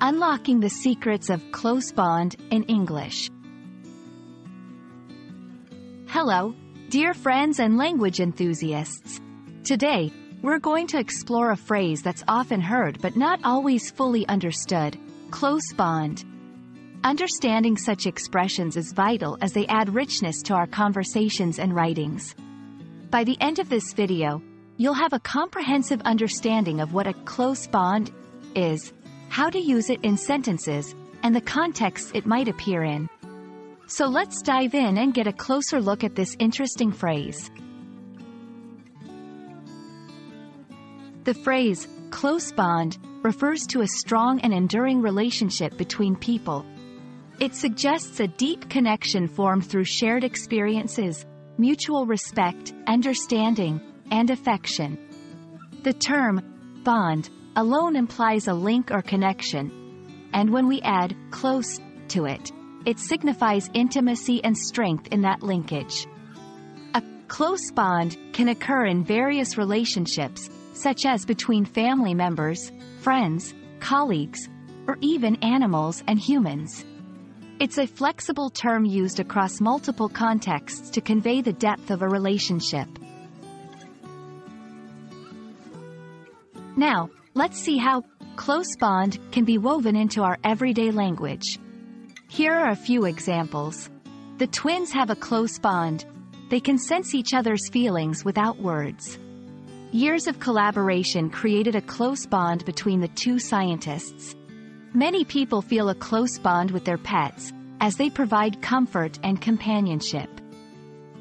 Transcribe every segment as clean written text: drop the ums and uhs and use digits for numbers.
Unlocking the secrets of close bond in English. Hello, dear friends and language enthusiasts. Today, we're going to explore a phrase that's often heard but not always fully understood: close bond. Understanding such expressions is vital as they add richness to our conversations and writings. By the end of this video, you'll have a comprehensive understanding of what a close bond is, how to use it in sentences, and the context it might appear in. So let's dive in and get a closer look at this interesting phrase. The phrase, close bond, refers to a strong and enduring relationship between people. It suggests a deep connection formed through shared experiences, mutual respect, understanding, and affection. The term, bond, alone implies a link or connection, and when we add close to it, it signifies intimacy and strength in that linkage. A close bond can occur in various relationships, such as between family members, friends, colleagues, or even animals and humans. It's a flexible term used across multiple contexts to convey the depth of a relationship. Now, let's see how close bond can be woven into our everyday language. Here are a few examples. The twins have a close bond. They can sense each other's feelings without words. Years of collaboration created a close bond between the two scientists. Many people feel a close bond with their pets, as they provide comfort and companionship.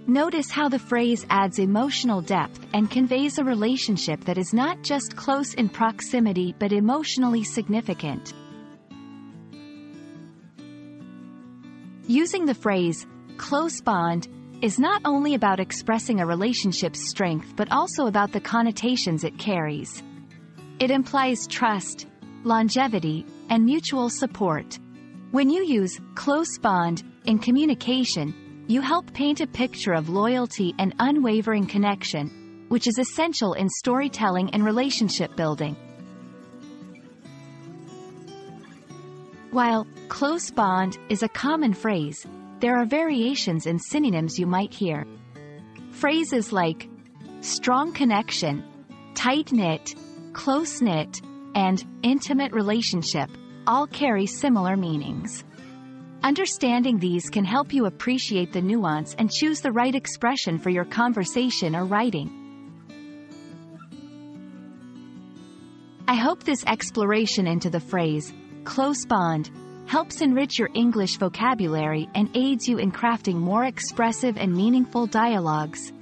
Notice how the phrase adds emotional depth and conveys a relationship that is not just close in proximity but emotionally significant. Using the phrase, close bond, is not only about expressing a relationship's strength but also about the connotations it carries. It implies trust, longevity, and mutual support. When you use close bond in communication, you help paint a picture of loyalty and unwavering connection, which is essential in storytelling and relationship building. While close bond is a common phrase, there are variations in synonyms you might hear. Phrases like strong connection, tight-knit, close-knit, and intimate relationship all carry similar meanings. Understanding these can help you appreciate the nuance and choose the right expression for your conversation or writing. I hope this exploration into the phrase, close bond, helps enrich your English vocabulary and aids you in crafting more expressive and meaningful dialogues.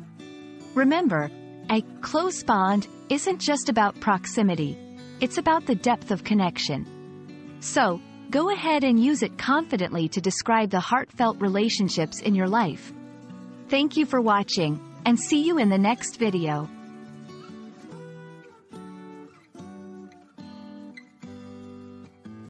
Remember, a close bond isn't just about proximity, it's about the depth of connection. So, go ahead and use it confidently to describe the heartfelt relationships in your life. Thank you for watching, and see you in the next video.